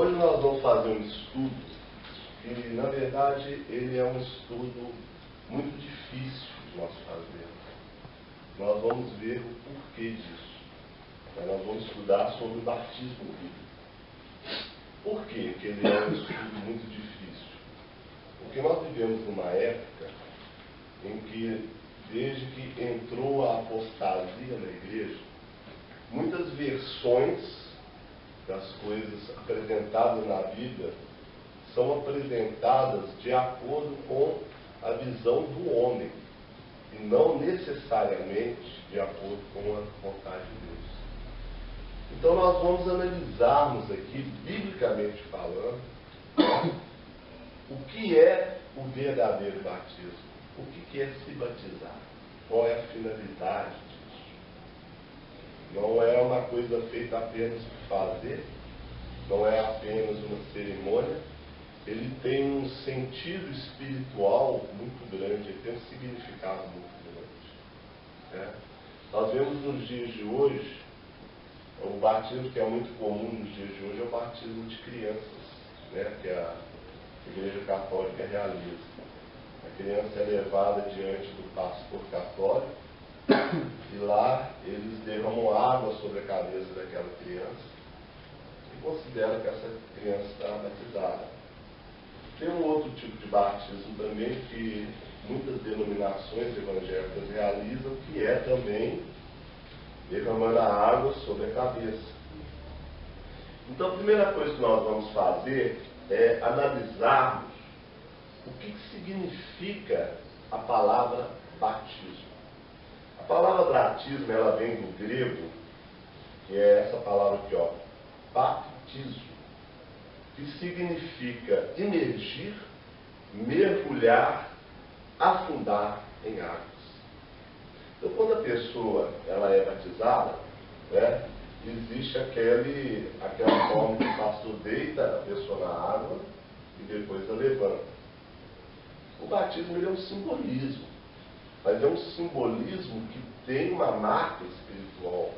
Hoje nós vamos fazer um estudo que, na verdade, ele é um estudo muito difícil de nós fazermos. Nós vamos ver o porquê disso. Nós vamos estudar sobre o batismo bíblico. Por que ele é um estudo muito difícil? Porque nós vivemos numa época em que, desde que entrou a apostasia na igreja, muitas versões das coisas apresentadas na Bíblia são apresentadas de acordo com a visão do homem e não necessariamente de acordo com a vontade de Deus. Então nós vamos analisarmos aqui, biblicamente falando, o que é o verdadeiro batismo, o que é se batizar, qual é a finalidade disso. Não é uma coisa feita apenas por fazer, não é apenas uma cerimônia, ele tem um sentido espiritual muito grande, ele tem um significado muito grande. Nós vemos nos dias de hoje, o batismo que é muito comum nos dias de hoje é o batismo de crianças, que a Igreja Católica realiza. A criança é levada diante do pastor católico e lá eles derramam água sobre a cabeça daquela criança e consideram que essa criança está batizada. Tem um outro tipo de batismo também que muitas denominações evangélicas realizam, que é também derramando a água sobre a cabeça. Então a primeira coisa que nós vamos fazer é analisarmos o que significa a palavra batismo. A palavra batismo, ela vem do grego, que é essa palavra aqui, baptizo, que significa imergir, mergulhar, afundar em águas. Então, quando a pessoa ela é batizada, existe aquela forma que o pastor deita a pessoa na água e depois a levanta. O batismo ele é um simbolismo, mas é um simbolismo que tem uma marca espiritual.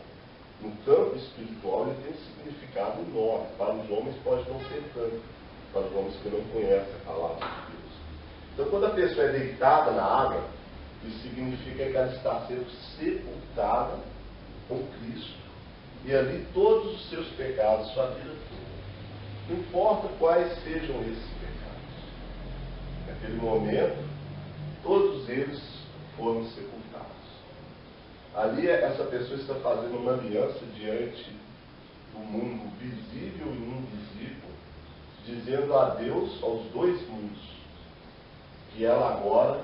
No campo espiritual ele tem um significado enorme. Para os homens pode não ser tanto, para os homens que não conhecem a palavra de Deus. Então, quando a pessoa é deitada na água, isso significa que ela está sendo sepultada com Cristo. E ali todos os seus pecados, sua vida toda. Não importa quais sejam esses pecados. Naquele momento, todos eles foram sepultados. Ali essa pessoa está fazendo uma aliança diante do mundo visível e invisível, dizendo adeus aos dois mundos, que ela agora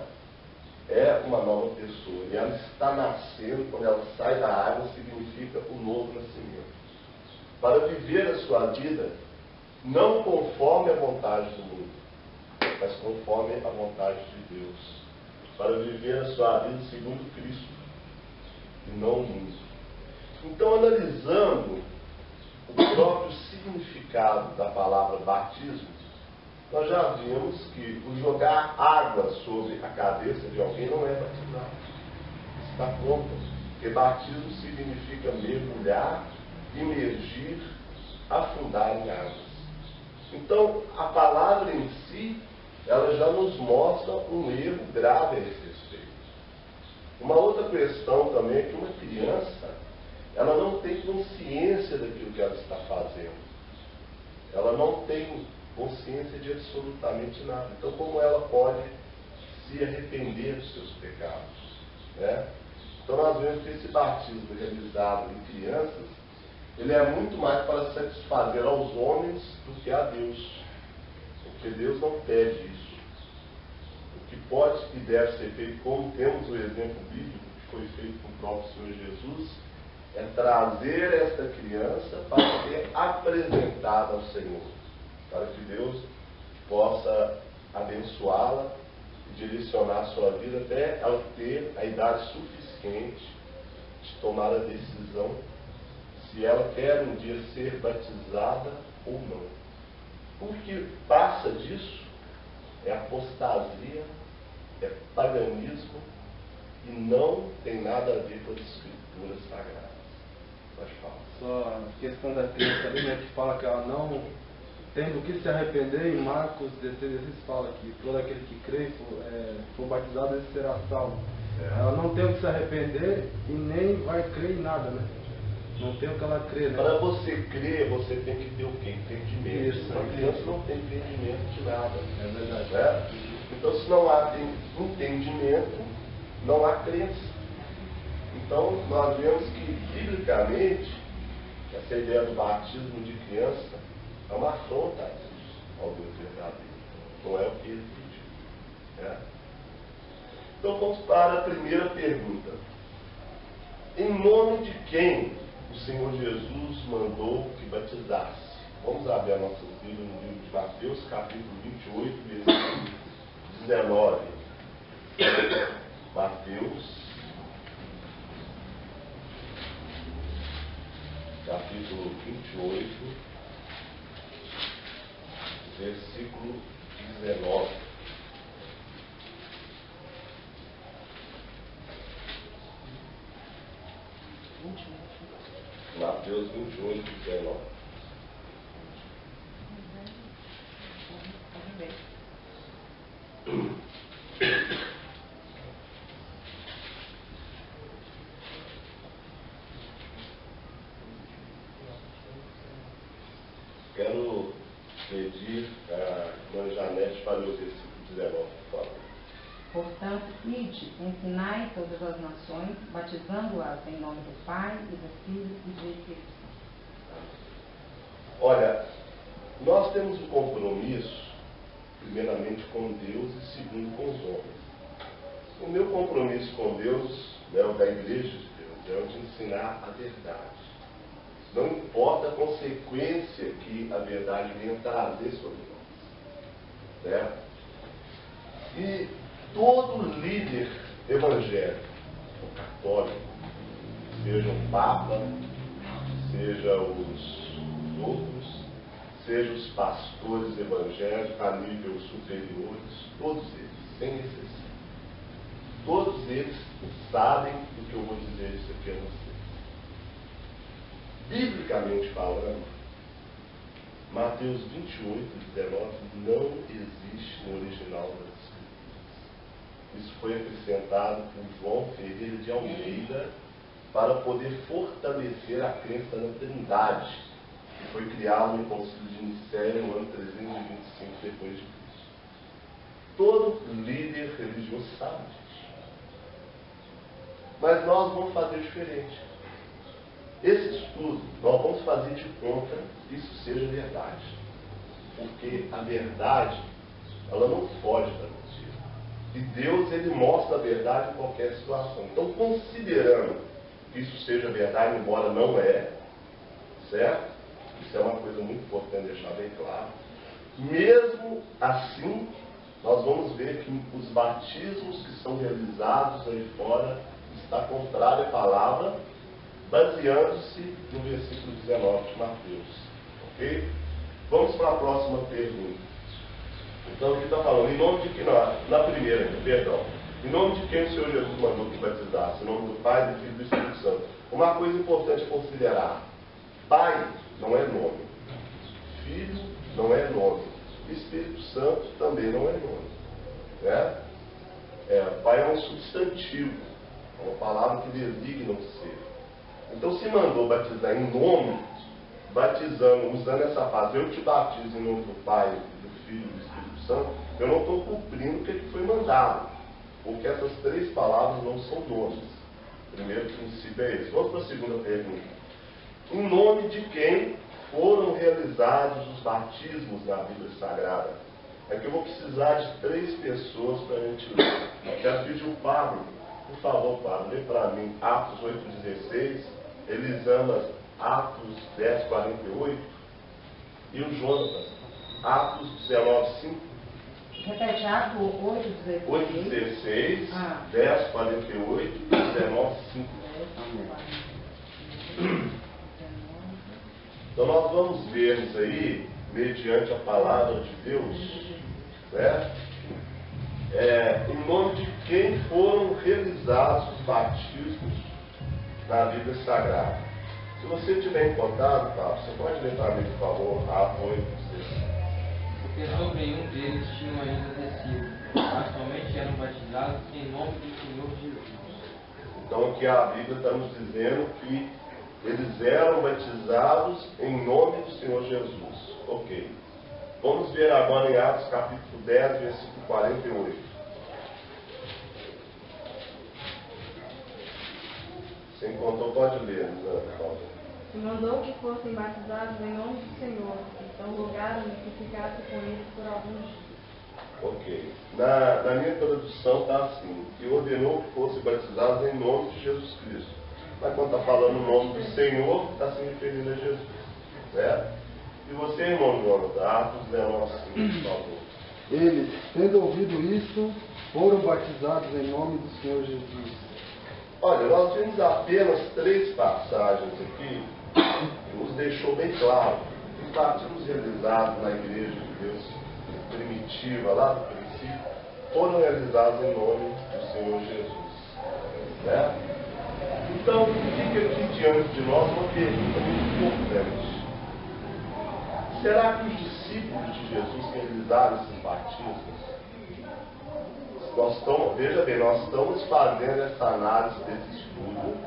é uma nova pessoa. E ela está nascendo, quando ela sai da água, significa o novo nascimento. Para viver a sua vida, não conforme a vontade do mundo, mas conforme a vontade de Deus. Para viver a sua vida segundo Cristo, e não o mundo. Então, analisando o próprio significado da palavra batismo, nós já vimos que o jogar água sobre a cabeça de alguém não é batizado. Está pronto. Porque batismo significa mergulhar, imergir, afundar em águas. Então, a palavra em si, ela já nos mostra um erro grave a esse respeito. Uma outra questão também é que uma criança, ela não tem consciência daquilo que ela está fazendo. Ela não tem consciência de absolutamente nada. Então, como ela pode se arrepender dos seus pecados? Então, nós vemos que esse batismo realizado em crianças, ele é muito mais para satisfazer aos homens do que a Deus. Porque Deus não pede isso. O que pode e deve ser feito, como temos o exemplo bíblico que foi feito com o próprio Senhor Jesus, é trazer esta criança para ser apresentada ao Senhor, para que Deus possa abençoá-la e direcionar a sua vida até ela ter a idade suficiente de tomar a decisão se ela quer um dia ser batizada ou não. O que passa disso é apostasia, é paganismo e não tem nada a ver com as escrituras sagradas. Pode falar. Só a questão da criança ali, que fala que ela tem do que se arrepender. Em Marcos 16 fala que todo aquele que crê e for batizado, ele será salvo. Ela não tem o que se arrepender e nem vai crer em nada, né? Não tem o que ela crê, né? Para você crer, você tem que ter o quê? Entendimento. Isso, Uma criança não tem entendimento de nada. É verdade. Né? Então, se não há entendimento, não há crença. Então, nós vemos que, biblicamente, essa ideia do batismo de criança é uma afronta ao Deus verdadeiro. Não é o que ele pediu. Né? Então, vamos para a primeira pergunta. Em nome de quem o Senhor Jesus mandou que batizasse? Vamos abrir a nossa Bíblia no livro de Mateus, capítulo 28, versículo 19. Mateus, capítulo 28, versículo 19. Mateus 28, 19. Quero pedir a irmã Janete para ler o versículo 19, por favor. Portanto, ide, ensinai todas as nações, batizando-as em nome do Pai, e do Filho e do Espírito Santo. Olha, nós temos um compromisso, primeiramente com Deus e segundo com os homens. O meu compromisso com Deus, né, o da Igreja de Deus, é o de ensinar a verdade. Não importa a consequência que a verdade venha trazer sobre nós. Né? E todo líder evangélico, católico, seja o Papa, seja os outros, seja os pastores evangélicos a nível superiores, todos eles, sem exceção, todos eles sabem do que eu vou dizer isso aqui a vocês. Biblicamente falando, Mateus 28, 19 não existe no original das Escrituras. Isso foi acrescentado por João Ferreira de Almeida para poder fortalecer a crença na Trindade, que foi criado no Concílio de Nicéia no ano 325 depois de Cristo. Todo líder religioso sabe disso. Mas nós vamos fazer diferente. Esse estudo, nós vamos fazer de conta que isso seja verdade. Porque a verdade, ela não foge da mentira. E Deus, ele mostra a verdade em qualquer situação. Então, considerando que isso seja verdade, embora não é, certo? Isso é uma coisa muito importante deixar bem claro. Mesmo assim, nós vamos ver que os batismos que são realizados aí fora está contrário à palavra, baseando-se no versículo 19 de Mateus. Ok? Vamos para a próxima pergunta. Então, aqui está falando, em nome de que na primeira, perdão, em nome de quem o Senhor Jesus mandou que batizasse? Em nome do Pai, do Filho e do Espírito Santo. Uma coisa importante a considerar: Pai não é nome, Filho não é nome, Espírito Santo também não é nome. Né? Pai é um substantivo, é uma palavra que designa um ser. Então, se mandou batizar em nome, batizando, usando essa frase, eu te batizo em nome do Pai, do Filho e do Espírito Santo, eu não estou cumprindo o que foi mandado, porque essas três palavras não são nomes. O primeiro princípio é esse. Vamos para a segunda pergunta. Em nome de quem foram realizados os batismos na Bíblia Sagrada? Aqui eu vou precisar de 3 pessoas para a gente ler. Eu quero pedir o Pablo, por favor, Pablo, lê para mim Atos 8,16, Elisama, Atos 10,48 e o Jonatas, Atos 19,5. Repete, Atos 8,16. 8,16, 10,48 e 19,5. Então nós vamos vermos aí, mediante a palavra de Deus, né? Em nome de quem foram realizados os batismos na Bíblia Sagrada. Se você tiver encontrado, Pablo, você pode ler para mim, por favor, Atos 8, 6. Porque sobre nenhum deles tinham ainda descido, mas somente eram batizados em nome do Senhor Jesus. Então aqui a Bíblia está nos dizendo que eles eram batizados em nome do Senhor Jesus. Ok. Vamos ver agora em Atos capítulo 10, versículo 48. Você encontrou, pode ler, por favor. E mandou que fossem batizados em nome do Senhor. Então rogaram que ficasse com eles por alguns dias. Ok. Na minha tradução está assim, que ordenou que fossem batizados em nome de Jesus Cristo. Mas quando está falando o nome do Senhor, está se referindo a Jesus. Certo? E você, irmão Jonas, Atos 19, por favor. Eles, tendo ouvido isso, foram batizados em nome do Senhor Jesus. Olha, nós vimos apenas 3 passagens aqui que nos deixou bem claro que os batismos realizados na Igreja de Deus primitiva, lá do princípio, foram realizados em nome do Senhor Jesus. Né? Então, fica aqui diante de nós uma pergunta muito importante. Será que os discípulos de Jesus realizaram esses batismos? Veja bem, nós estamos fazendo essa análise desse estudo,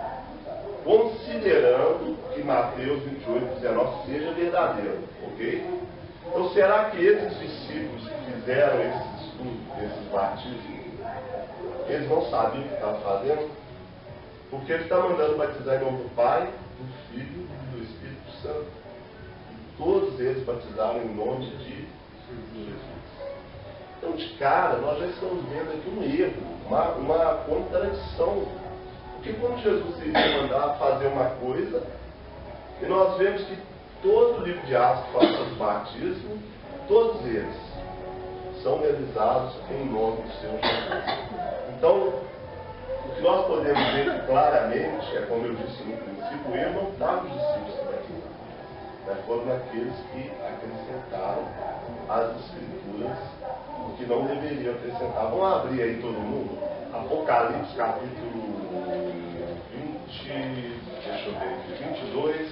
considerando que Mateus 28, 19 seja verdadeiro, ok? Então, será que esses discípulos que fizeram esse estudo, esses batismos, eles não sabiam o que estavam fazendo? Porque ele está mandando batizar em nome do Pai, do Filho e do Espírito Santo. E todos eles batizaram em nome de Jesus. Então, de cara, nós já estamos vendo aqui um erro, uma contradição. Porque como Jesus iria mandar fazer uma coisa, e nós vemos que todo o livro de Atos fala sobre batismo, todos eles são realizados em nome do Senhor Jesus. Então, o que nós podemos ver claramente é, como eu disse no princípio, o erro não está nos discípulos que batizaram, mas foram aqueles que acrescentaram as Escrituras que não deveriam acrescentar. Vamos abrir aí todo mundo. Apocalipse capítulo 22,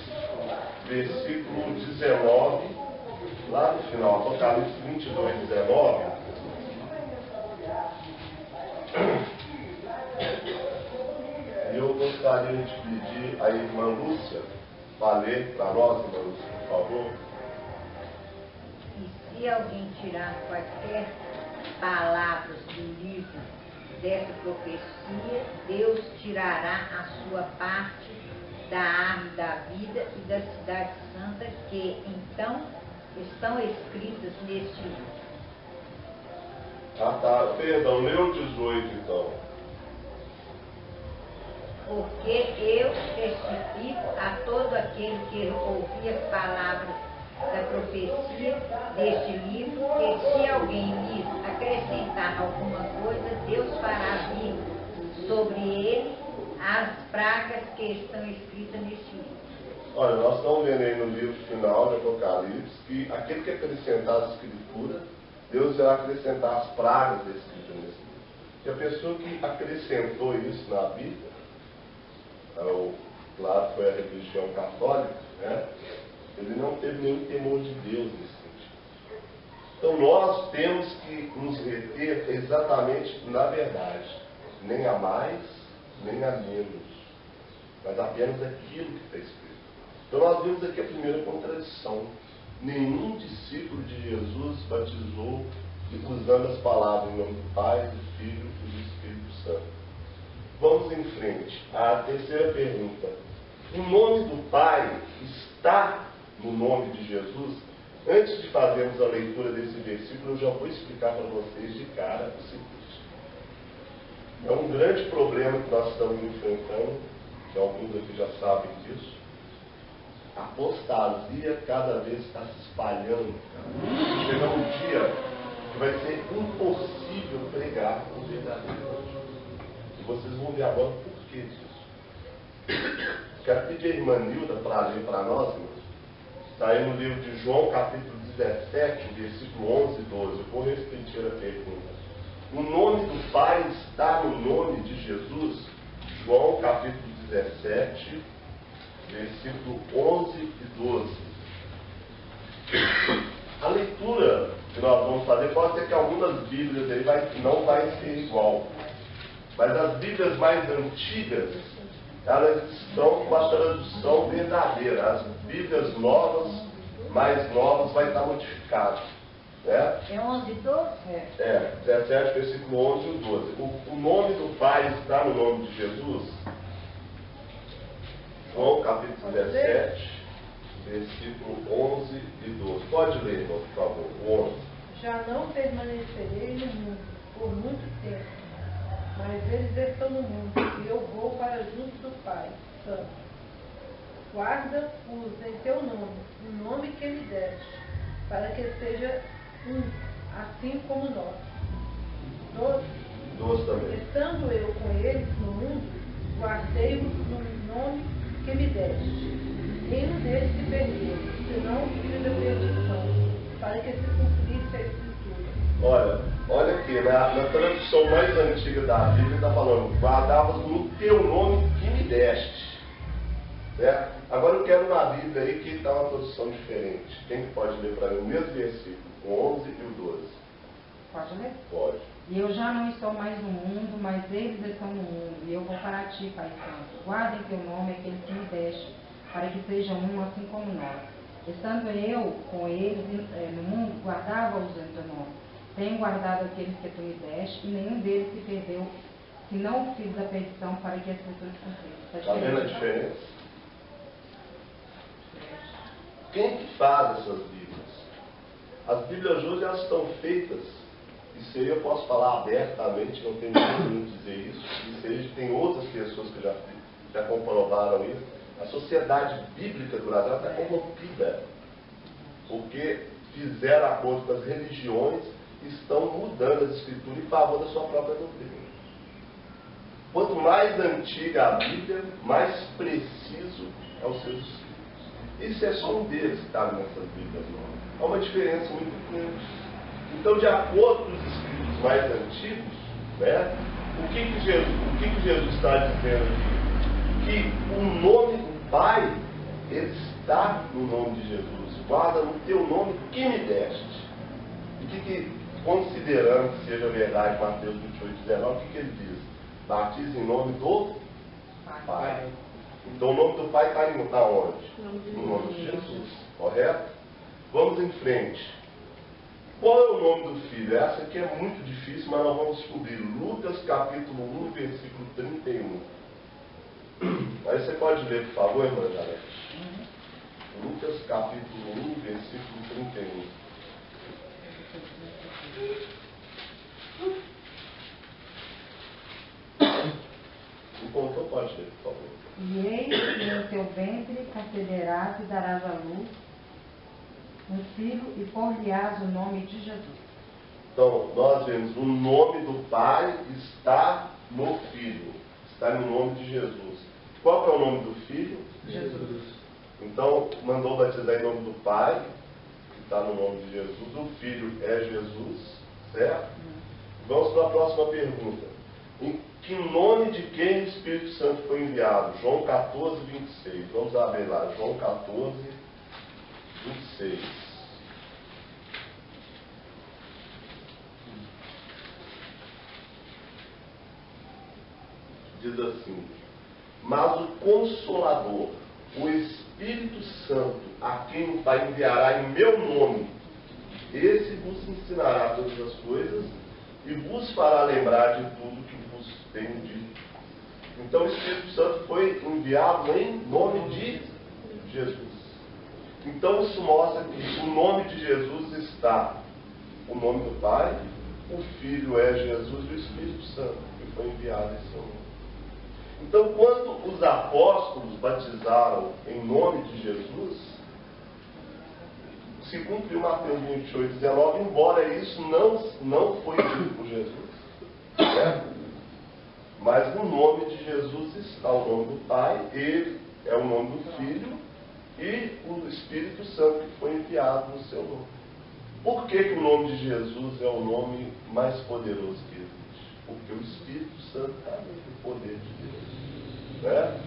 versículo 19, lá no final, Apocalipse 22, 19. Eu gostaria de pedir a irmã Lúcia para ler para nós, irmã Lúcia, por favor. E se alguém tirar quaisquer palavras do livro dessa profecia, Deus tirará a sua parte da árvore da vida e da cidade santa, que então estão escritas neste livro. Ah, tá. Perdão, leu 18 então. Porque eu testifico a todo aquele que ouvir as palavras da profecia deste livro, que se alguém lhes acrescentar alguma coisa, Deus fará vir sobre ele as pragas que estão escritas neste livro. Olha, nós estamos vendo aí no livro final de Apocalipse que aquele que acrescentar a Escritura, Deus vai acrescentar as pragas descritas nesse livro. E a pessoa que acrescentou isso na Bíblia, claro, foi a religião católica, né? Ele não teve nenhum temor de Deus nesse sentido. Então nós temos que nos reter exatamente na verdade, nem a mais, nem a menos, mas apenas aquilo que está escrito. Então nós vimos aqui a primeira contradição. Nenhum discípulo de Jesus batizou usando as palavras em nome do Pai, do Filho e do Espírito Santo. Vamos em frente. A terceira pergunta. O nome do Pai está no nome de Jesus? Antes de fazermos a leitura desse versículo, eu já vou explicar para vocês de cara o seguinte. É um grande problema que nós estamos enfrentando, que alguns aqui já sabem disso. A apostasia cada vez está se espalhando. Chega um dia que vai ser impossível pregar o verdadeiro evangelho. E vocês vão ver agora por que disso. Quero pedir a irmã Nilda para ler para nós, irmãos. Está aí no livro de João, capítulo 17, versículo 11 e 12. Eu vou repetir a pergunta. O nome do Pai está no nome de Jesus? João, capítulo 17, versículo 11 e 12. A leitura que nós vamos fazer, pode ser que algumas Bíblias aí não vai ser igual. Mas as Bíblias mais antigas, elas estão com a tradução verdadeira. As Bíblias novas, mais novas, vai estar modificado. Né? É 11 e 12? É, 17, versículo 11 e 12. O nome do Pai está no nome de Jesus? João capítulo 17, versículo 11 e 12. Pode ler, irmão, por favor, o 11. Já não permanecerei no mundo por muito tempo, mas eles estão no mundo e eu vou para junto do Pai Santo. Guarda-os em teu nome, o nome que me deste, para que seja um, assim como nós. 12 também. Estando eu com eles no mundo, guardei-os no nome que me deste. Nenhum deles se perdeu, senão o filho da perdição, para que se cumprisse a Escritura. Olha aqui, na tradução mais antiga da Bíblia está falando, guardavas no teu nome que me deste. Certo? Agora eu quero uma Bíblia aí que está uma tradução diferente. Quem pode ler para mim o mesmo versículo, o 11 e o 12? Pode ler? Pode. E eu já não estou mais no mundo, mas eles estão no mundo, e eu vou para ti, Pai Santo. Guarda em teu nome aquele que me deste, para que sejam um assim como nós. Estando eu com eles no mundo, guardava-os em teu nome. Tenho guardado aqueles que tu me deste, e nenhum deles se perdeu, senão o filho da perdição, para que as pessoas cumprissem. Está vendo a diferença? Quem que faz essas Bíblias? As Bíblias hoje elas estão feitas, isso aí eu posso falar abertamente, não tenho medo de dizer isso aí tem outras pessoas que já comprovaram isso. A sociedade bíblica do Brasil está corrompida, porque fizeram acordo com as religiões e estão mudando as escrituras em favor da sua própria doutrina. Quanto mais antiga a Bíblia, mais preciso é o seu escrito. Isso é só um deles que está nessas Bíblias novas. Há uma diferença muito grande. Então, de acordo com os escritos mais antigos, né, o que Jesus está dizendo aqui? Que o nome do Pai, ele está no nome de Jesus. Guarda no teu nome que me deste. E considerando que seja verdade Mateus 28, 19, o que ele diz? Batiza em nome do Pai. Então o nome do Pai está onde? No nome de Jesus. Correto? Vamos em frente. Qual é o nome do Filho? Essa aqui é muito difícil, mas nós vamos descobrir. Lucas capítulo 1, versículo 31. Aí você pode ler, por favor, irmã Janete. Lucas capítulo 1, versículo 31. Encontrou? Pode ler, por favor. E eis que no teu ventre conceberás e darás à luz um filho e por-lhe-ás o nome de Jesus. Então, nós vemos o nome do Pai está no Filho, está no nome de Jesus. Qual que é o nome do Filho? Jesus. Então, mandou batizar em nome do Pai, que está no nome de Jesus. O Filho é Jesus, certo? Vamos para a próxima pergunta. Em que nome de quem o Espírito Santo foi enviado? João 14, 26. Vamos abrir lá, João 14, 26. Diz assim: mas o Consolador, o Espírito Santo, a quem o Pai enviará em meu nome, esse vos ensinará todas as coisas e vos fará lembrar de tudo que vos tenho dito. Então o Espírito Santo foi enviado em nome de Jesus. Então isso mostra que o nome de Jesus está o nome do Pai, o Filho é Jesus e o Espírito Santo, que foi enviado em seu nome. Então, quando os apóstolos batizaram em nome de Jesus, se cumpriu Mateus 28, 19, embora isso não foi dito por Jesus. Certo? Mas no nome de Jesus está o nome do Pai, ele é o nome do Filho e o Espírito Santo que foi enviado no seu nome. Por que o nome de Jesus é o nome mais poderoso que existe? Porque o Espírito Santo está nele, o poder de Deus. Né?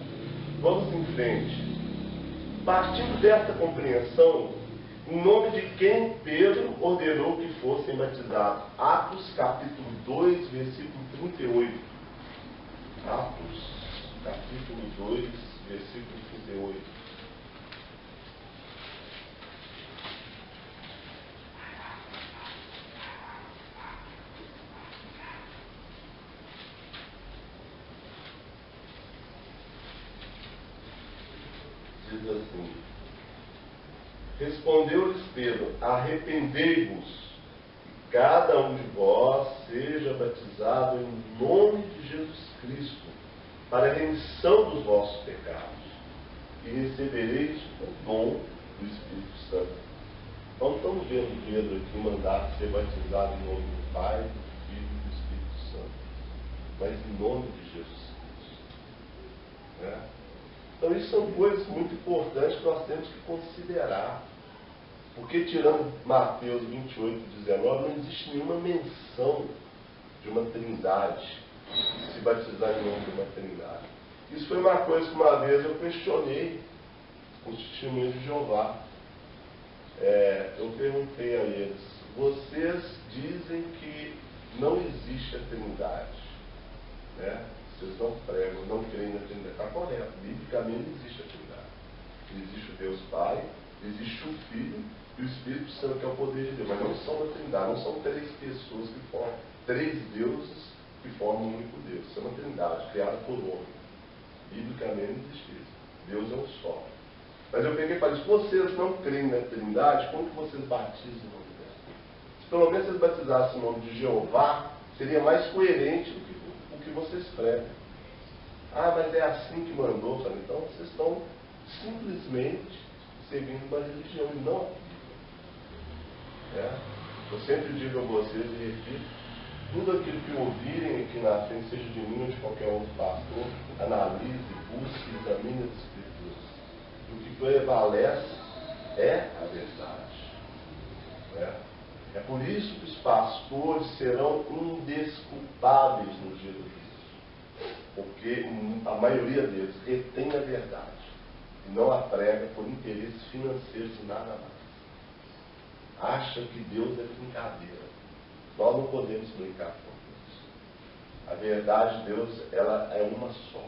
Vamos em frente. Partindo desta compreensão, em nome de quem Pedro ordenou que fossem batizados. Atos capítulo 2, versículo 38. Atos capítulo 2, versículo 38. Diz assim: respondeu-lhes Pedro: arrependei-vos, e cada um de vós seja batizado em nome de Jesus Cristo, para a remissão dos vossos pecados, e recebereis o dom do Espírito Santo. Então estamos vendo Pedro aqui mandar ser batizado em nome do Pai, do Filho e do Espírito Santo, mas em nome de Jesus Cristo, né? Então, isso são coisas muito importantes que nós temos que considerar. Porque, tirando Mateus 28, 19, não existe nenhuma menção de uma trindade, de se batizar em nome de uma trindade. Isso foi uma coisa que uma vez eu questionei com os testemunhos de Jeová. Eu perguntei a eles: vocês dizem que não existe a trindade, né? Vocês não pregam, não creem na Trindade. Está correto. Biblicamente existe a Trindade. Existe o Deus Pai, existe o Filho e o Espírito Santo, que é o poder de Deus. Mas não são uma Trindade, não são três pessoas que formam, três deuses que formam um único Deus. Isso é uma Trindade, criada por homem. Biblicamente existe isso. Deus é um só. Mas eu peguei e falei: se vocês não creem na Trindade, como que vocês batizam o nome dela? Se pelo menos vocês batizassem o nome de Jeová, seria mais coerente do que que vocês pregam. Ah, mas é assim que mandou. Falei: então vocês estão simplesmente seguindo uma religião e não a Bíblia. Eu sempre digo a vocês e repito: tudo aquilo que ouvirem aqui na frente, seja de mim ou de qualquer outro pastor, analise, busque, examine as Escrituras. O que prevalece é a verdade. É por isso que os pastores serão indesculpáveis no dia do juízo, porque a maioria deles retém a verdade e não a prega por interesses financeiros e nada mais. Acha que Deus é brincadeira. Nós não podemos brincar com Deus. A verdade de Deus, ela é uma só.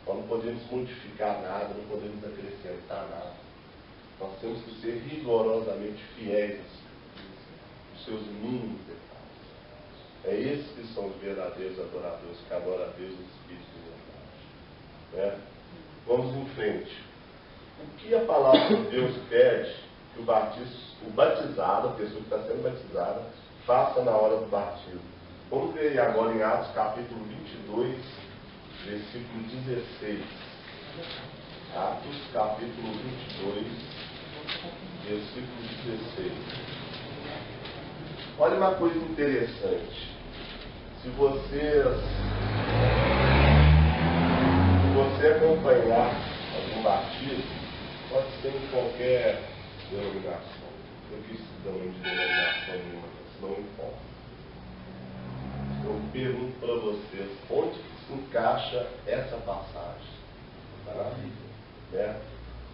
Nós não podemos modificar nada, não podemos acrescentar nada. Nós temos que ser rigorosamente fiéis os seus mínimos detalhes. É esses que são os verdadeiros adoradores, que adoram a Deus em espírito e verdade. Vamos em frente. O que a palavra de Deus pede que o batizado, a pessoa que está sendo batizada, faça na hora do batismo? Vamos ver agora em Atos capítulo 22, versículo 16. Atos capítulo 22, versículo 16. Olha uma coisa interessante. Se você acompanhar algum batismo, pode ser em qualquer denominação. Eu quis de denominação nenhuma, não importa. Eu pergunto para vocês: onde que se encaixa essa passagem? Está na Bíblia.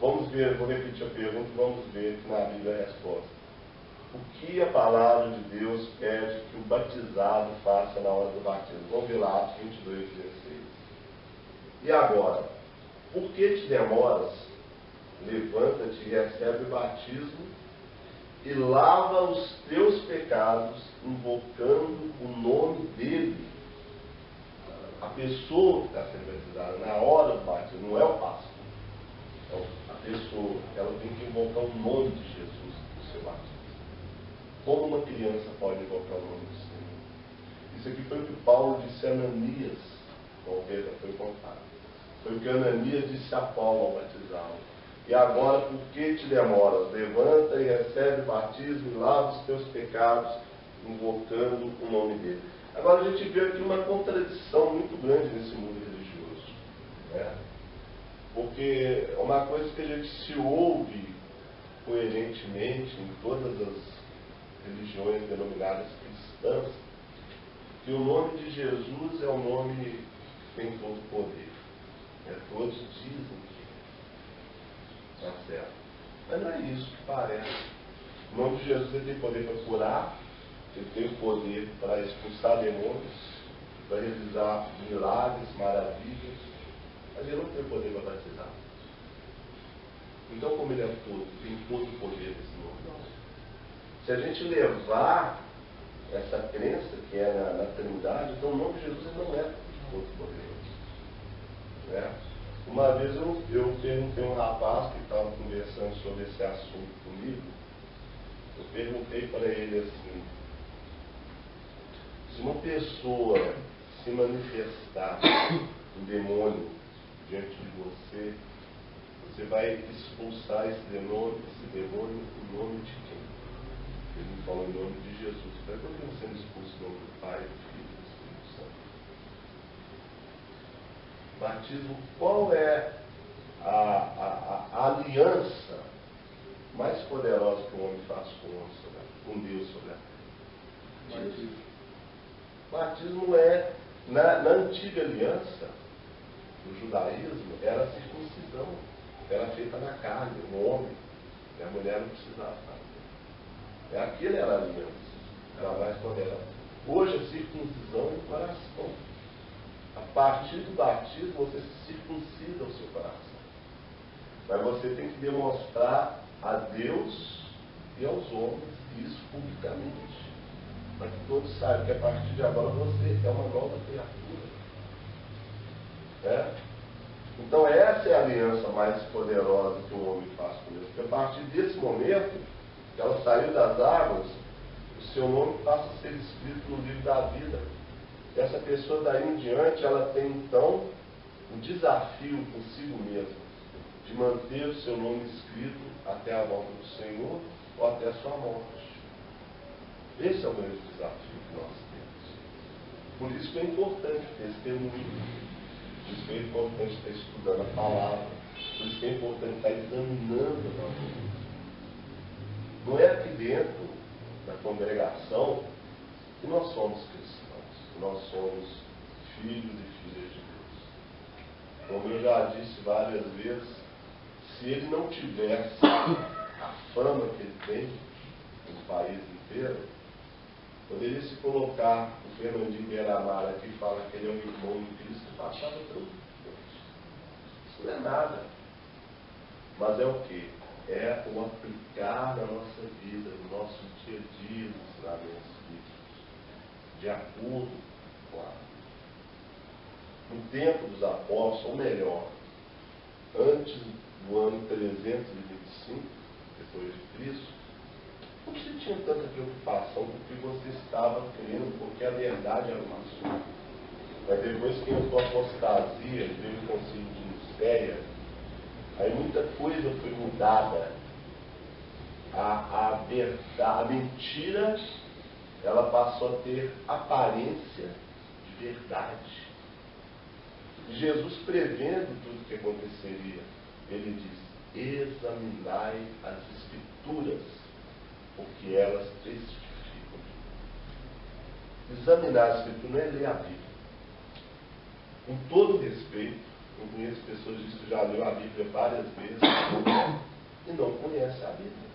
Vamos ver, vou repetir a pergunta e vamos ver na Bíblia a resposta. O que a palavra de Deus pede que o batizado faça na hora do batismo? Vamos ver lá, Atos 22, 16. E agora, por que te demoras? Levanta-te e recebe o batismo e lava os teus pecados, invocando o nome dele. A pessoa que está sendo batizada na hora do batismo não é o pastor. A pessoa, ela tem que invocar o nome de Jesus no seu batismo. Como uma criança pode invocar o nome do Senhor? Isso aqui foi o que Paulo disse a Ananias, como foi contado. Foi o que Ananias disse a Paulo ao batizá-lo. E agora, por que te demoras? Levanta e recebe o batismo e lava os teus pecados, invocando o nome dele. Agora a gente vê aqui uma contradição muito grande nesse mundo religioso. Porque é uma coisa que a gente se ouve coerentemente em todas as religiões denominadas cristãs, que o nome de Jesus é o nome que tem todo o poder. Todos dizem que Tá certo? Mas não é isso que parece. O nome de Jesus ele tem poder para curar, ele tem o poder para expulsar demônios, para realizar milagres, maravilhas, mas ele não tem poder para batizar. Então, como ele é todo, tem todo o poder desse nome. Não. Se a gente levar essa crença que é na Trindade, então o nome de Jesus ele não é todo poderoso. Né? Uma vez eu perguntei a um rapaz que estava conversando sobre esse assunto comigo, eu perguntei para ele assim, se uma pessoa se manifestar um demônio diante de você, você vai expulsar esse demônio em nome de quem? Ele me falou em nome de Jesus. Para que você não expulsa em nome do Pai, do Filho e do Espírito Santo? Batismo, qual é a aliança mais poderosa que o homem faz com Deus sobre a terra? Batismo é, na antiga aliança, no judaísmo, era a circuncisão. Era feita na carne, no homem. E a mulher não precisava fazer. Aquilo era a aliança. Era mais poderosa. Hoje a circuncisão é no coração. A partir do batismo você se circuncida o seu coração. Mas você tem que demonstrar a Deus e aos homens isso publicamente. Para que todos saibam que a partir de agora você é uma nova criatura. Então essa é a aliança mais poderosa que o homem faz com Deus. Porque a partir desse momento que ela saiu das águas, o seu nome passa a ser escrito no livro da vida. E essa pessoa daí em diante, ela tem então um desafio consigo mesma de manter o seu nome escrito até a volta do Senhor ou até a sua morte. Esse é o grande desafio que nós temos. Por isso que é importante o testemunho. Por isso que é importante estar estudando a palavra. Por isso que é importante estar examinando a palavra. Não é aqui dentro da congregação que nós somos cristãos, que nós somos filhos e filhas de Deus. Como eu já disse várias vezes, se ele não tivesse a fama que ele tem no país inteiro, poderia se colocar o Fernandinho Beiramar aqui e falar que ele é um irmão em Cristo e passava tranquilo. Isso não é nada. Mas é o quê? É o aplicar na nossa vida, no nosso dia a dia, os ensinamentos bíblicos, de acordo com a. No tempo dos apóstolos, ou melhor, antes do ano 325, depois de Cristo, não se tinha tanta preocupação com o que você estava crendo, porque a verdade era uma só. Mas depois que entrou a apostasia, veio o concílio de Nicéia, aí muita coisa foi mudada. A mentira, ela passou a ter aparência de verdade. Jesus, prevendo tudo o que aconteceria, ele diz: examinai as Escrituras, porque elas testificam. Examinar a Escritura não é ler a Bíblia. Com todo respeito, eu conheço pessoas que já leu a Bíblia várias vezes e não conhece a Bíblia.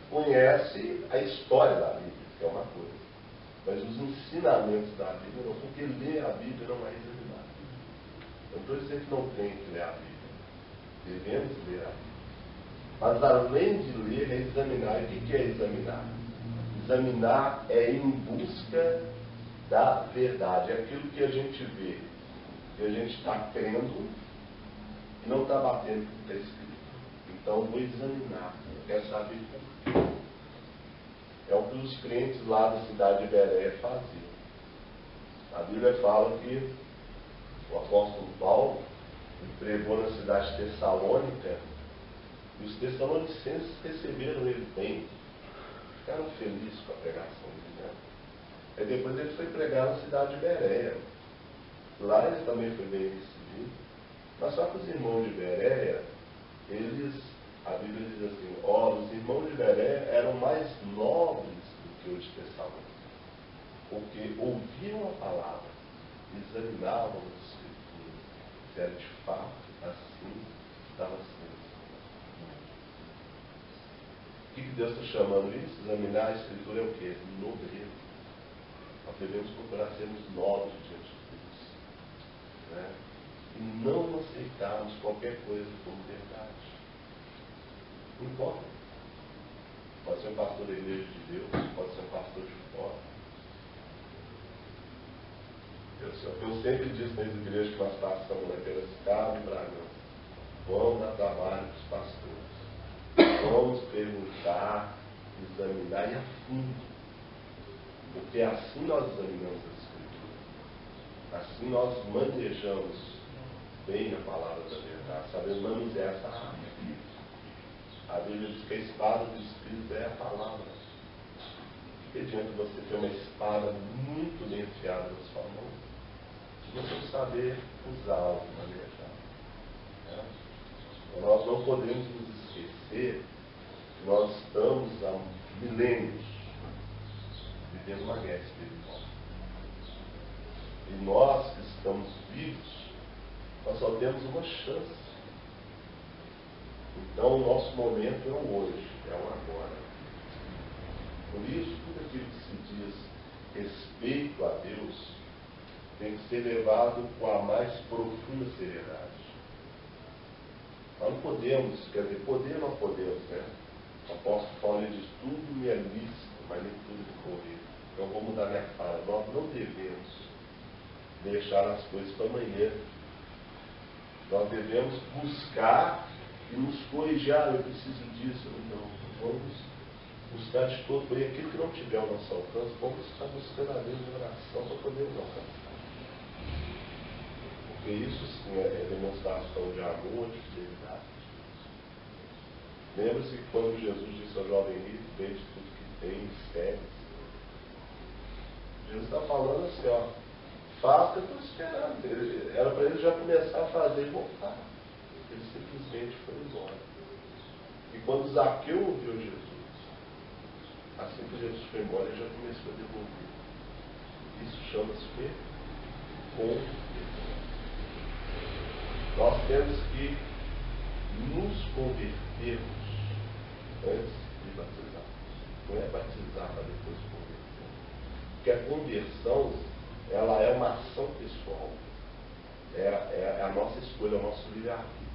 Conhece a história da Bíblia, que é uma coisa. Mas os ensinamentos da Bíblia não, porque ler a Bíblia não é examinar. Eu não estou dizendo que não tem que ler a Bíblia. Devemos ler a Bíblia. Mas além de ler, é examinar. E o que é examinar? Examinar é ir em busca da verdade. É aquilo que a gente vê, que a gente está crendo e não está batendo com o que está escrito. Então, vou examinar. Quer saber por quê? É o que os crentes lá da cidade de Bereia faziam. A Bíblia fala que o apóstolo Paulo pregou na cidade de Tessalônica e os tessalonicenses receberam ele bem. Ficaram felizes com a pregação dele. Né? Aí depois ele foi pregar na cidade de Bereia. Lá ele também foi bem recebido. Mas só que os irmãos de Bereia, a Bíblia diz assim, os irmãos de Bereia eram mais nobres do que os de Tessalônica. Porque ouviram a palavra, examinavam as Escrituras, se era de fato assim estava sendo. Deus está chamando isso? Examinar a Escritura é o quê? Nobreza. Nós devemos procurar sermos nobres diante de Deus. Né? E não aceitarmos qualquer coisa como verdade. Não importa. Pode ser um pastor da igreja de Deus, pode ser um pastor de fora. Eu sempre disse nas igrejas que nós passamos na Piracicaba e Bragança: vamos dar trabalho para os pastores. Vamos perguntar, examinar e a fundo. Porque assim nós examinamos a Escritura. Assim nós manejamos bem a palavra da verdade, sabemos manusear essa arma. A Bíblia diz que a espada do Espírito é a palavra. Que adianta você ter uma espada muito bem enfiada na sua mão, se você não saber usá-la, manejar? Né? Então, nós não podemos nos esquecer que nós estamos há milênios vivendo uma guerra espiritual. E nós que estamos vivos, nós só temos uma chance. Então, o nosso momento é o hoje, é o agora. Por isso, tudo aquilo que se diz respeito a Deus tem que ser levado com a mais profunda seriedade. Nós não podemos, quer dizer, poder nós podemos, né? O apóstolo Paulo diz: tudo me é lícito, mas nem tudo me convém. Então, eu vou mudar minha fala. Nós não devemos deixar as coisas para amanhã. Nós devemos buscar e nos corrigir. Eu preciso disso. Não, vamos buscar de todo bem aquilo que não tiver ao nosso alcance. Vamos estar buscando a Deus em oração para podermos alcançar. Porque isso sim é demonstração de amor, de fidelidade. Lembra-se que quando Jesus disse ao jovem rico: vende tudo que tem, segue. Jesus está falando assim, ó: faz o que eu estou esperando. Era para ele já começar a fazer e voltar. Ele simplesmente foi embora. E quando Zaqueu ouviu Jesus, assim que Jesus foi embora, ele já começou a devolver. Isso chama-se o quê? Conversão. Nós temos que nos convertermos antes de batizar. Não é batizar para depois converter. Porque a conversão, ela é uma ação pessoal. É a nossa escolha, é o nosso livre-arbítrio.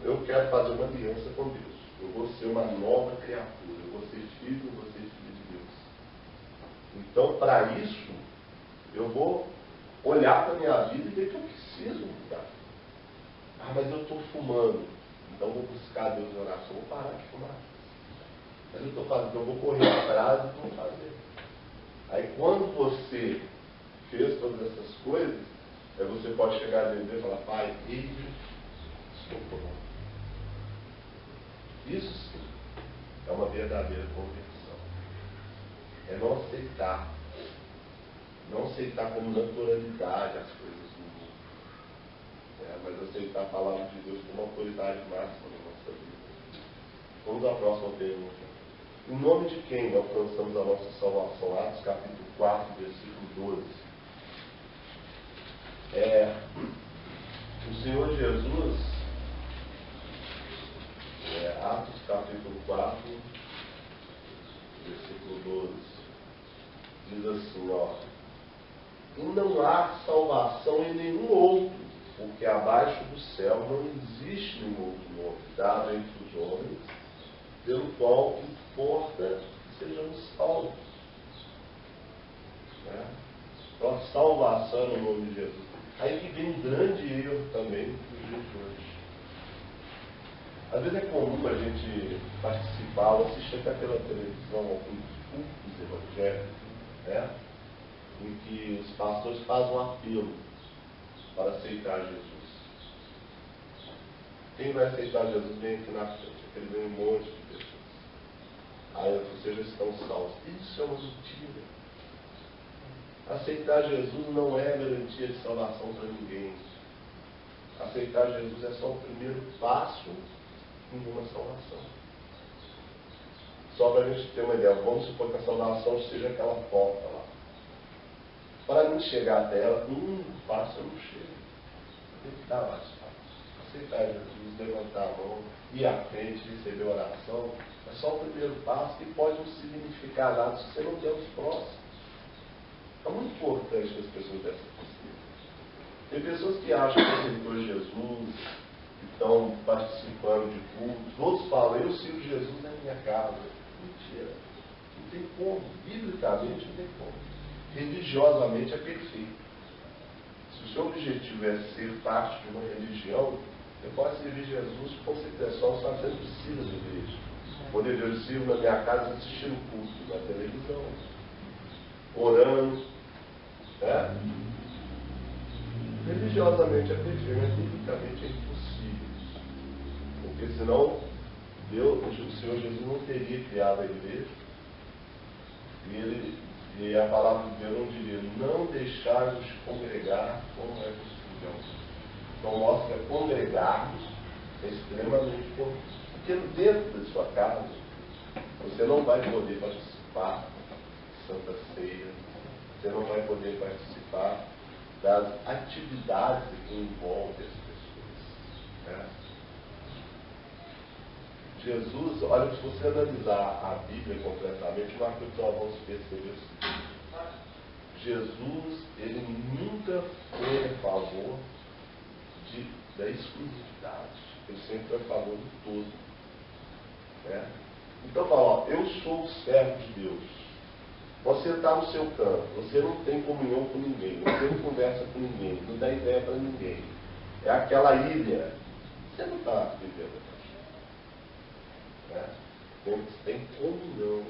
Eu quero fazer uma aliança com Deus. Eu vou ser uma nova criatura. Eu vou ser filho, eu vou ser filho de Deus. Então, para isso, eu vou olhar para a minha vida e ver que eu preciso mudar. Mas eu estou fumando. Então, eu vou buscar Deus em oração. Eu vou parar de fumar. Mas eu estou fazendo, eu vou correr atrás e vou fazer. Aí, quando você fez todas essas coisas, aí você pode chegar a Deus e falar: Pai, estou pronto. Isso sim é uma verdadeira conversão. É não aceitar. Não aceitar como naturalidade as coisas do mundo. Mas aceitar a palavra de Deus como autoridade máxima na nossa vida. Vamos à próxima pergunta. Em nome de quem alcançamos a nossa salvação? Atos capítulo 4, versículo 12. O Senhor Jesus, Atos capítulo 4, versículo 12, diz assim, ó: e não há salvação em nenhum outro, porque abaixo do céu não existe nenhum outro nome dado entre os homens, pelo qual importa que sejamos salvos. Então a salvação é no nome de Jesus. Aí que vem um grande erro também nos dias de hoje. Às vezes é comum a gente participar ou assistir até pela televisão alguns cultos evangélicos, em que os pastores fazem um apelo para aceitar Jesus. Quem vai aceitar Jesus vem aqui na frente, aquele vem um monte de pessoas. Aí vocês já estão salvos. Isso é uma mentira. Aceitar Jesus não é garantia de salvação para ninguém. Aceitar Jesus é só o primeiro passo em uma salvação. Só para a gente ter uma ideia, vamos supor que a salvação seja aquela porta lá. Para mim chegar até ela, com um passo eu não chego. Tem que dar mais passos. aceitar Jesus, levantar a mão, ir à frente, receber a oração, é só o primeiro passo que pode não significar nada se você não der os próximos. É muito importante que as pessoas dessas consciência. Tem pessoas que acham que aceitou Jesus, que estão participando de cultos, outros falam, eu sigo Jesus na minha casa. Mentira. Não tem como. Biblicamente não tem como. Religiosamente é perfeito. Se o seu objetivo é ser parte de uma religião, você pode servir Jesus com certeza, só você não precisa de igreja. Poder ver o sirvo na minha casa assistindo culto na televisão, orando, né? Religiosamente é perfeito, mas biblicamente é impossível. Porque senão o Senhor Jesus não teria criado a igreja e a palavra de Deus não diria, não deixar-nos congregar como é costume. Então mostra que congregar-nos é extremamente importante. Porque dentro da sua casa você não vai poder participar de Santa Ceia, você não vai poder participar das atividades que envolvem as pessoas. Né? Jesus, olha, se você analisar a Bíblia completamente, uma coisa que nós vamos perceber o seguinte: Jesus, ele nunca foi a favor da exclusividade, ele sempre foi a favor do todo. Né? Então fala, ó, eu sou o servo de Deus. Você está no seu canto, você não tem comunhão com ninguém, você não conversa com ninguém, não dá ideia para ninguém. É aquela ilha, você não está vivendo. Né? Tem comunhão.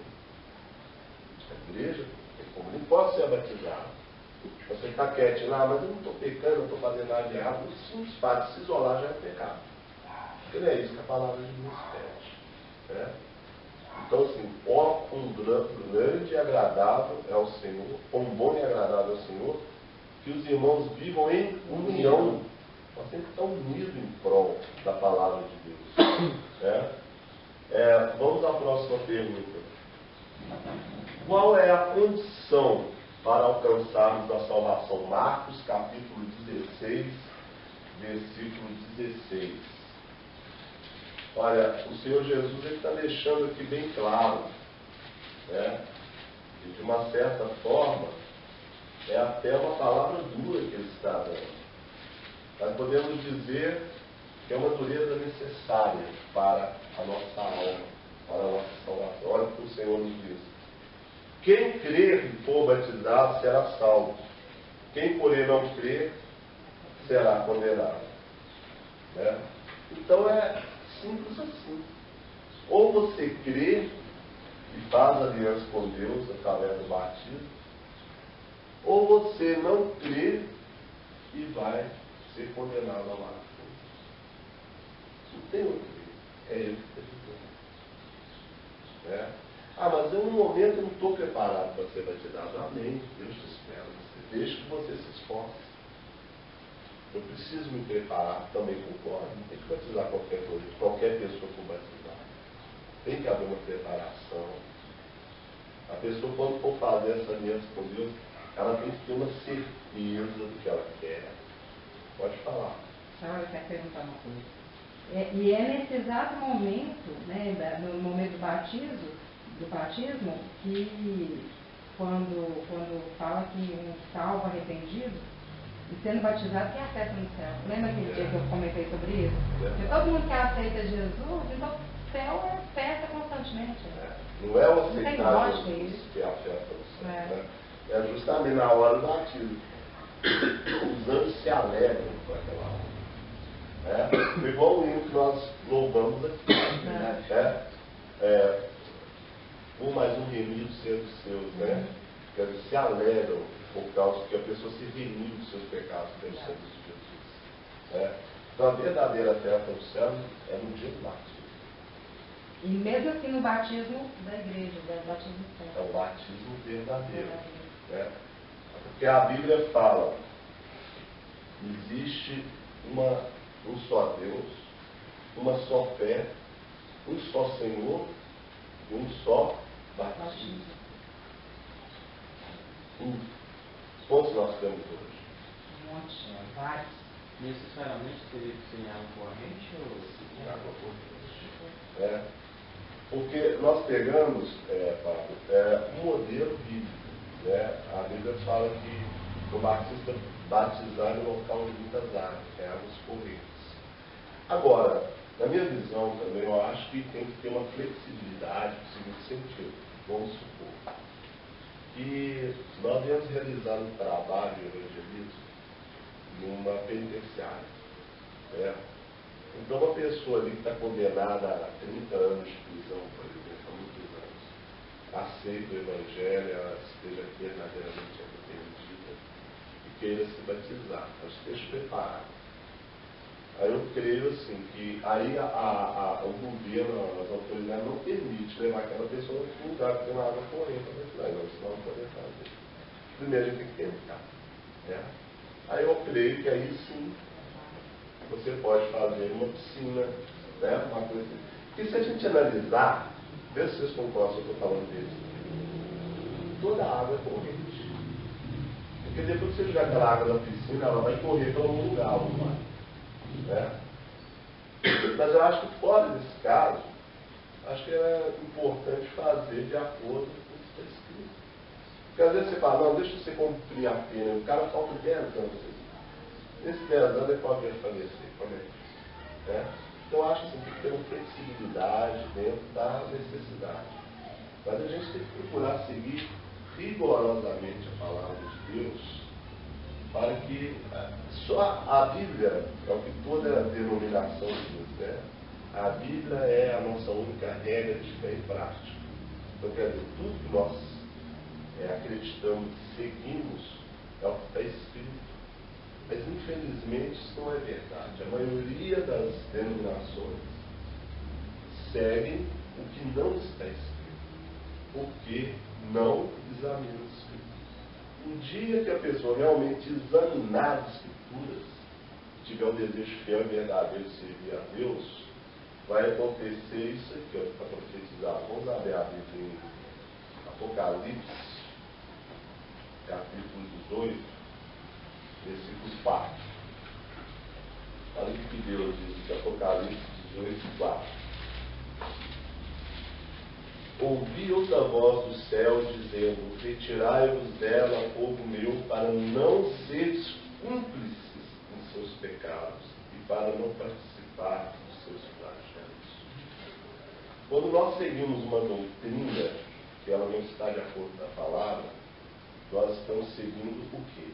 A igreja tem comunhão. Não pode ser batizado. Você está quietinho lá, mas eu não estou pecando, não estou fazendo nada de errado. O simples fato de se isolar já é pecado. Porque não é isso que a palavra de Deus pede. Né? Então, assim, ó, um grande e agradável é o Senhor, um bom e agradável é o Senhor, que os irmãos vivam em união. Nós temos que estar unidos em prol da palavra de Deus. Né? Vamos à próxima pergunta. Qual é a condição para alcançarmos a salvação? Marcos capítulo 16, versículo 16. Olha, o Senhor Jesus está deixando aqui bem claro, né? E de uma certa forma, é até uma palavra dura que ele está dando. Nós podemos dizer que é uma dureza necessária para a nossa alma, para a nossa salvação. Olha o que o Senhor nos diz. Quem crer e for batizado será salvo. Quem, porém, não crer, será condenado. Né? Então é simples assim. Ou você crê e faz aliança com Deus através do batismo, ou você não crê e vai ser condenado ao lago. Não tem outro jeito. É ele que está dizendo. Né? Ah, mas eu no momento não estou preparado para ser batizado. Amém. Deus te espera. Você deixa que você se esforce. Eu preciso me preparar, também concordo. Não tem que batizar qualquer pessoa for batizar. Tem que haver uma preparação. A pessoa, quando for fazer essa aliança com Deus, ela tem que ter uma certeza do que ela quer. Pode falar. Senhora, eu quero perguntar uma coisa. E é nesse exato momento, né, no momento do batismo, que quando fala que um salvo arrependido, e sendo batizado, tem acesso no céu. Lembra aquele dia que eu comentei sobre isso? Porque todo mundo que aceita Jesus, então o céu é festa constantemente. Não é o aceitar Jesus que é a festa do céu. Né? É justamente na hora do batismo. Os anjos se alegram com aquela hora. Foi igual o hino que nós louvamos aqui. Por mais um remido ser dos seus, né? Quer dizer, se alegram por causa que a pessoa se remiu dos seus pecados pelo sangue de Jesus. Então a verdadeira festa do céu é no dia do batismo. E mesmo assim no batismo da igreja, o batismo certo. É o batismo verdadeiro. Né? Porque a Bíblia fala, existe um só Deus, uma só fé, um só Senhor e um só batismo. Quantos nós temos hoje? Um monte, vários. Necessariamente teria que ser em água corrente ou Água corrente. Porque nós pegamos, Pablo, um modelo bíblico. A Bíblia fala que o batista batizar em local de muitas águas, águas correntes. Agora, na minha visão também, eu acho que tem que ter uma flexibilidade no seguinte sentido. Vamos supor que nós viemos realizar um trabalho de evangelismo numa penitenciária. Então, uma pessoa ali que está condenada a 30 anos de prisão, por exemplo, há muitos anos, aceita o Evangelho, ela esteja verdadeiramente arrependida e queira se batizar, ela esteja preparada. Aí eu creio assim, que aí o governo, as autoridades não permitem levar aquela pessoa para um lugar que tem uma água corrente para batizar, não, senão não poder fazer. Primeiro a gente tem que tentar. Aí eu creio que aí sim você pode fazer uma piscina, uma coisa assim. Porque se a gente analisar, vê se vocês concordam que eu estou falando disso, toda a água é corrente. Porque depois que você jogar aquela água na piscina, ela vai correr para algum lugar, Mas eu acho que fora desse caso, acho que é importante fazer de acordo com o que está escrito. Porque às vezes você fala, não, deixa você cumprir a pena, o cara falta 10 anos. Nesses 10 anos ele pode vir a falecer, Então eu acho que tem que ter uma flexibilidade dentro da necessidade. Mas a gente tem que procurar seguir rigorosamente a palavra de Deus, para que só a Bíblia, é o que toda denominação diz, a Bíblia é a nossa única regra de fé e prática. Então, quer dizer, tudo que nós acreditamos e seguimos é o que está escrito. Mas, infelizmente, isso não é verdade. A maioria das denominações seguem o que não está escrito, porque não examinam as Escrituras. O dia que a pessoa realmente examinar as Escrituras, tiver o desejo fiel e verdadeiro de servir a Deus, vai acontecer isso aqui, para profetizar. Vamos abrir a Bíblia em Apocalipse, capítulo 18, versículo 4. Olha o que Deus diz em Apocalipse 18, 4. Ouvi outra voz do céu dizendo: retirai-vos dela, povo meu, para não seres cúmplices em seus pecados e para não participar dos seus flagelos. Quando nós seguimos uma doutrina que ela não está de acordo com a palavra, nós estamos seguindo o quê?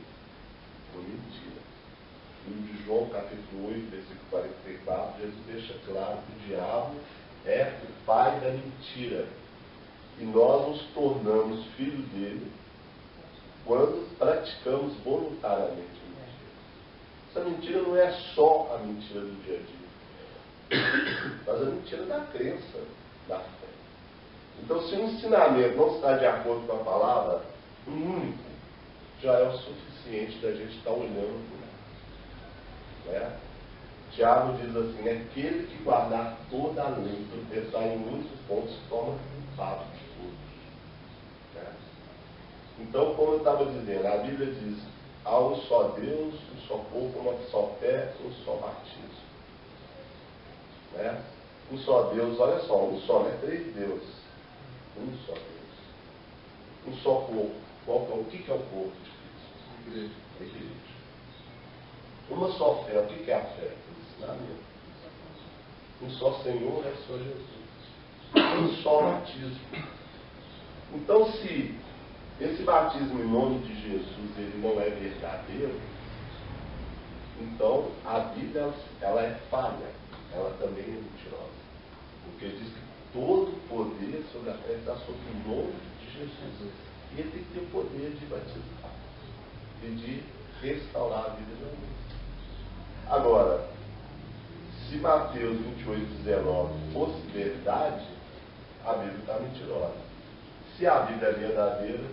Uma mentira. No livro de João, capítulo 8, versículo 44, Jesus deixa claro que o diabo é o pai da mentira. E nós nos tornamos filhos dele quando praticamos voluntariamente a mentira. Essa mentira não é só a mentira do dia a dia, mas a mentira da crença, da fé. Então, se o ensinamento não está de acordo com a palavra, um único já é o suficiente da gente estar olhando por lá. Tiago diz assim: aquele que guardar toda a lei, por pensar em muitos pontos, toma culpado de todos. Então, como eu estava dizendo, a Bíblia diz: há um só Deus, um só povo, uma só fé, um só batismo. Um só Deus, olha só, um só, não é 3 deuses. Um só Deus. Um só corpo. O que é o corpo de Cristo? Igreja. Uma só fé. O que é a fé? O ensinamento. Um só Senhor é só Jesus. Um só batismo. Então, se esse batismo em nome de Jesus ele não é verdadeiro, então a Bíblia ela é falha. Ela também é mentirosa. Porque diz que todo o poder sobre a terra está sob o nome de Jesus. E ele tem que ter o poder de batizar e de restaurar a vida de alguém. Agora, se Mateus 28, 19 fosse verdade, a Bíblia está mentirosa. Se a Bíblia é verdadeira,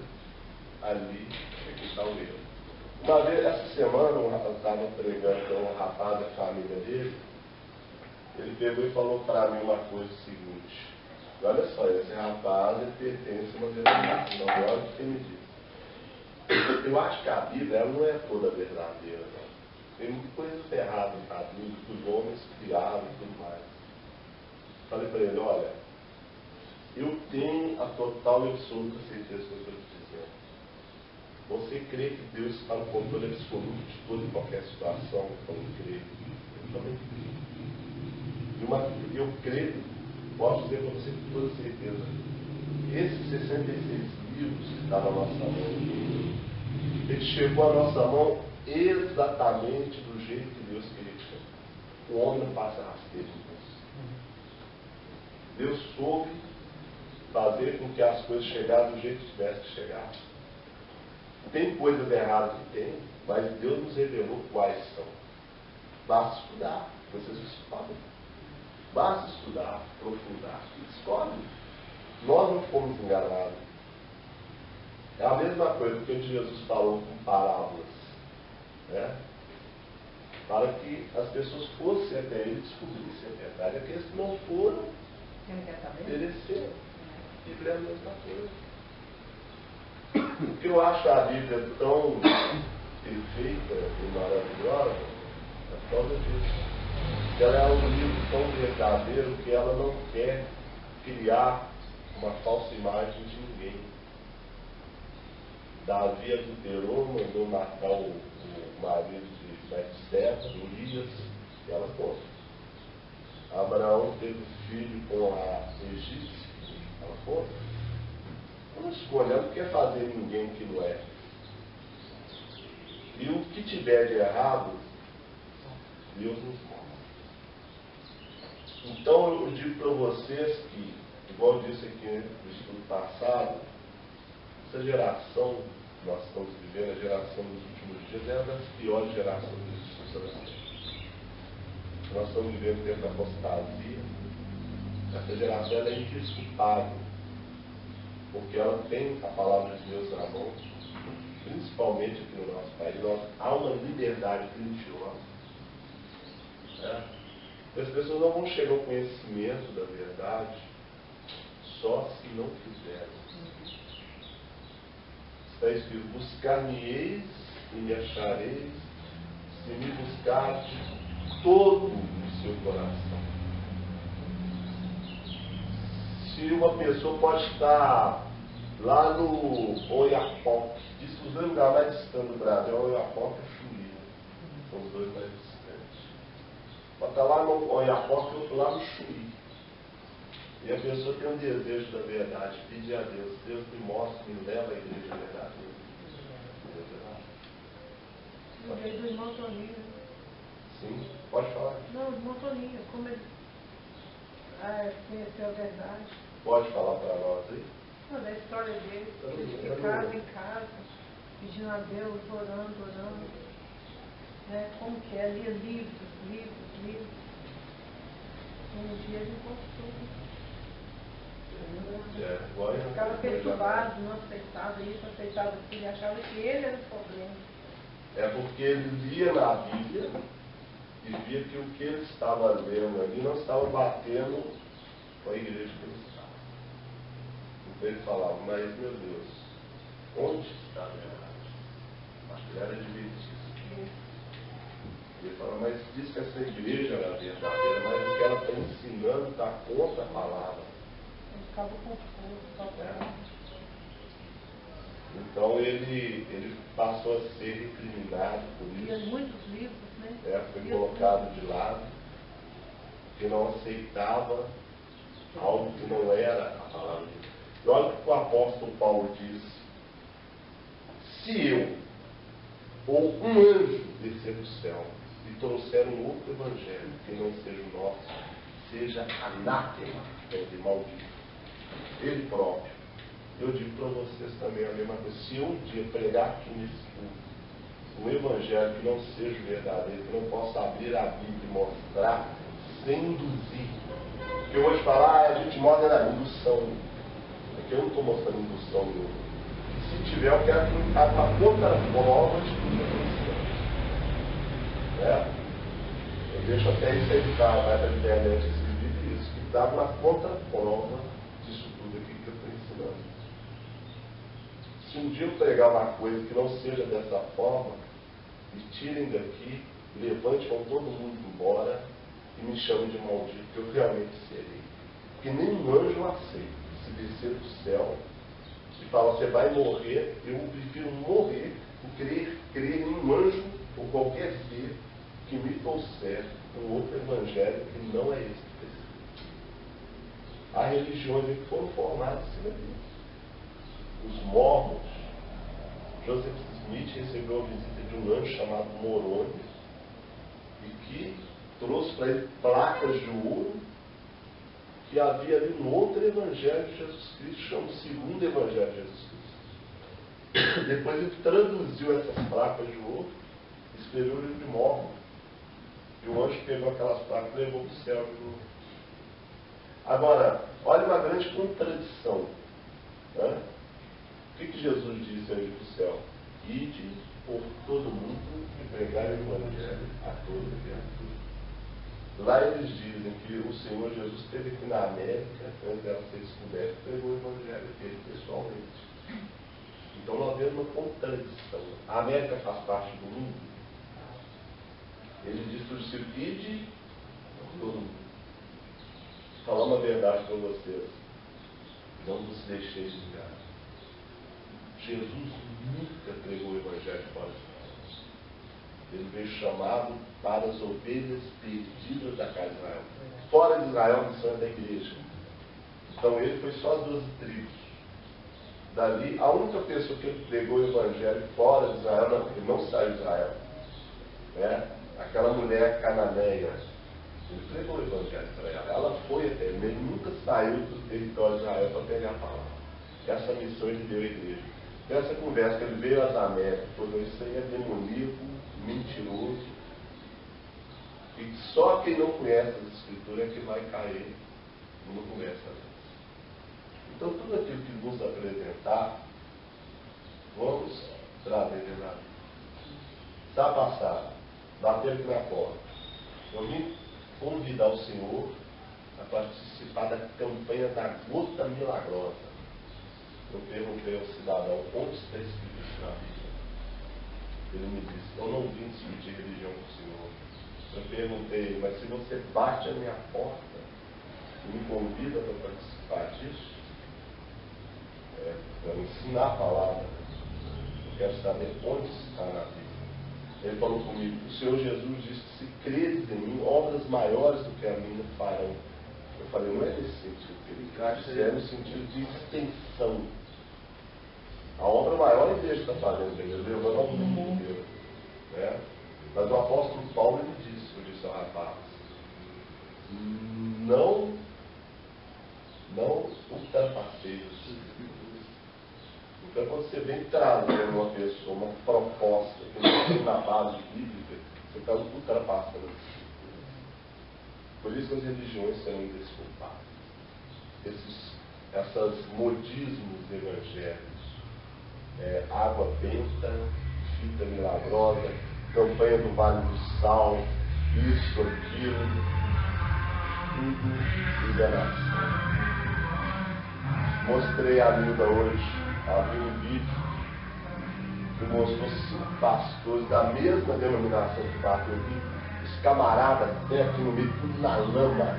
ali é que está o erro. Uma vez, essa semana, eu estava pregando com um rapaz da família dele. Ele pegou e falou para mim uma coisa seguinte: olha só, esse rapaz ele pertence a uma denominação, olha o que ele me disse. Eu acho que a Bíblia ela não é toda verdadeira, não. Tem muita coisa errado a Bíblia que os homens criaram e tudo mais. Falei para ele, olha, eu tenho a total e absoluta certeza do que eu estou te dizendo. Você crê que Deus está no controle absoluto de toda e qualquer situação? Eu falei, creio. Eu também creio. E eu creio, posso dizer para você com toda certeza, esses 66 livros que estão na nossa mão, ele chegou à nossa mão exatamente do jeito que Deus queria que fosse. O homem não passa rasteiro nisso. Deus soube fazer com que as coisas chegassem do jeito que tivesse que chegar. Tem coisas erradas que tem, mas Deus nos revelou quais são. Basta estudar, vocês descobrem. Basta estudar, aprofundar, descobre. Nós não fomos enganados. É a mesma coisa que Jesus falou com parábolas, né? Para que as pessoas fossem até ele e descobrissem a verdade. Aqueles que não foram, pereceram. A Bíblia é a mesma coisa. O que eu acho a Bíblia tão perfeita e maravilhosa é por causa disso. Ela é um livro tão verdadeiro que ela não quer criar uma falsa imagem de ninguém. Davi adulterou, mandou matar o marido de Betseba, Urias, e ela conta. Abraão teve filho com a egípcia, ela conta. Não escolha, ela não quer fazer ninguém que não é. E o que tiver de errado, Deus nos mostra. Então eu digo para vocês que, igual eu disse aqui no estudo passado, essa geração que nós estamos vivendo, a geração dos últimos dias, é uma das piores gerações que existem. Nós estamos vivendo dentro da apostasia. Essa geração ela é indesculpável, porque ela tem a palavra de Deus na mão, principalmente aqui no nosso país. Há uma liberdade religiosa. Né? As pessoas não vão chegar ao conhecimento da verdade só se não quiserem. Está escrito, buscar-me-eis e me achareis, se me buscardes todo o seu coração. Se uma pessoa pode estar lá no Oiapoque, diz que os dois lugares mais distantes do Brasil é o Oiapoque e o Chuí. São os dois mais distantes. Pode estar lá no Oiapoque e outro lá no Chuí. E a pessoa tem um desejo da verdade, pedir a Deus, Deus me mostra, me leva à igreja da verdade. No meio do irmão Toninho. Sim, pode falar. Não, o irmão Toninho, como ele conheceu a verdade. Pode falar para nós aí? Não, da história dele, ele ficava em casa, pedindo a Deus, orando. Né? Como que é? Lia livros. Um dia ele encontrou. Ele ficava perturbado, não aceitava isso, aceitava aquilo, e achava que ele era o problema. É porque ele lia na Bíblia e via que o que ele estava lendo ali não estava batendo com a igreja que ele estava. Então ele falava, mas meu Deus, onde está a verdade? Ele era adventista. Ele fala, mas diz que essa igreja era verdadeira, mas o que ela está ensinando está contra a palavra. Ele ficava confuso, Então ele passou a ser recriminado por lia isso. muitos livros, né? Foi colocado de lado, que não aceitava algo que não era a palavra de Deus. E olha o que o apóstolo Paulo disse: se eu ou um anjo descer do céu e trouxer um outro evangelho que não seja o nosso, seja anátema, quer dizer, maldito. Ele próprio. Eu digo para vocês também a mesma coisa. Se eu um dia pregar aqui nesse público um evangelho que não seja verdadeiro, que não possa abrir a Bíblia e mostrar, sem induzir, porque eu vou te falar, a gente mostra na indução. Porque eu não estou mostrando indução nenhuma. Se tiver, eu quero que me traga uma contra-prova de tudo que eu estou. Né? Eu deixo até isso aí ficar, vai para a internet esse vídeo, isso, que dá uma contra-prova disso tudo aqui que eu estou ensinando. Se um dia eu pregar uma coisa que não seja dessa forma, me tirem daqui levante, vão todo mundo embora e me chame de maldito, que eu realmente serei. Porque nenhum anjo aceita se descer do céu e falar, você vai morrer, eu prefiro morrer do que crer em um anjo ou qualquer ser que me trouxer um outro evangelho que não é esse que precisa. Há religiões que foram formadas em cima disso. Os mormons, Joseph Smith recebeu a visita de um anjo chamado Moroni e que trouxe para ele placas de ouro que havia ali um outro evangelho de Jesus Cristo, chama o segundo evangelho de Jesus Cristo. Depois ele traduziu essas placas de ouro e escreveu o livro de Mormon. E o anjo pegou aquelas placas e levou para o céu de novo. Agora, olha uma grande contradição. Né? O que Jesus disse antes do céu? Ide por todo mundo e pregar o evangelho a toda criatura. Lá eles dizem que o Senhor Jesus esteve aqui na América, antes dela ser descoberta, pregou o evangelho dele pessoalmente. Então nós vemos uma contradição. A América faz parte do mundo. Ele disse para os discípulos, ide por todo mundo. Falar uma verdade para vocês. Não vos deixeis enganar. Jesus nunca pregou o evangelho fora de nós. Ele veio chamado para as ovelhas perdidas da casa de Israel. Fora de Israel, a missão é da igreja. Então ele foi só as 12 tribos. Dali, a única pessoa que ele pregou o evangelho fora de Israel, não, ele não saiu de Israel. Né? Aquela mulher cananeia, ele pregou o evangelho para ela. Ela foi até ele, ele nunca saiu do território de Israel para pegar a palavra. Essa missão ele deu à igreja. Essa conversa que ele veio às Américas, falou, isso aí é demoníaco, mentiroso. E só quem não conhece as escrituras é que vai cair numa conversa dessa. Então tudo aquilo que nos apresentar, vamos trazer de nada. Está passado, bater aqui na porta. Eu vim convidar o Senhor a participar da campanha da Gota Milagrosa. Eu perguntei ao cidadão, onde está escrito isso na Bíblia? Ele me disse, eu não vim discutir religião com o Senhor. Eu perguntei, mas se você bate a minha porta e me convida para participar disso, para me ensinar a palavra, eu quero saber onde está na Bíblia. Ele falou comigo, o Senhor Jesus disse que se creres em mim, obras maiores do que a minha farão. Eu falei, não é nesse sentido que ele quer, é no sentido de extensão. A obra maior a igreja está fazendo, ele levando ao mundo inteiro. Né? Mas o apóstolo Paulo ele disse, eu disse ao rapaz, não ultrapassei os escrituras. Então quando você vem trazer uma pessoa, uma proposta que não tem na base bíblica, você está ultrapassando as escrituras. Por isso que as religiões serão desculpadas. Esses modismos evangélicos, água benta, fita milagrosa, campanha do Vale do Sal, isso, aquilo, tudo enganação. Mostrei a Nilda hoje, ela viu um vídeo que mostrou 5 pastores da mesma denominação que bateu aqui, os camaradas até aqui no meio, tudo na lama.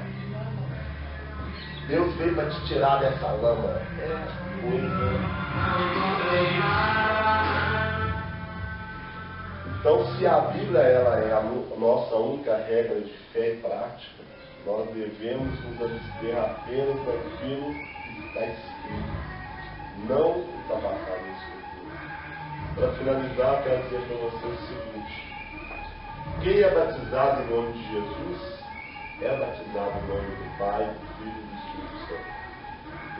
Deus veio para te tirar dessa lama. É coisa. Então, se a Bíblia ela é a nossa única regra de fé e prática, nós devemos nos abster apenas daquilo que está escrito, não ultrapassar a Escritura. Para finalizar, quero dizer para vocês o seguinte: quem é batizado em nome de Jesus é batizado em nome do Pai, do Filho e do Espírito Santo.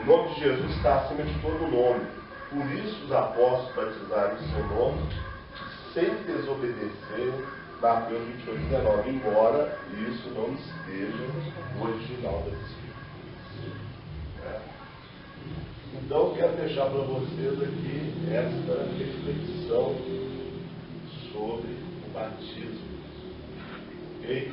O nome de Jesus está acima de todo nome. Por isso os apóstolos batizaram em seu nome, sem desobedecer Mateus 28:19, embora isso não esteja no original das Escrituras. Então eu quero deixar para vocês aqui esta reflexão sobre o batismo. Ok?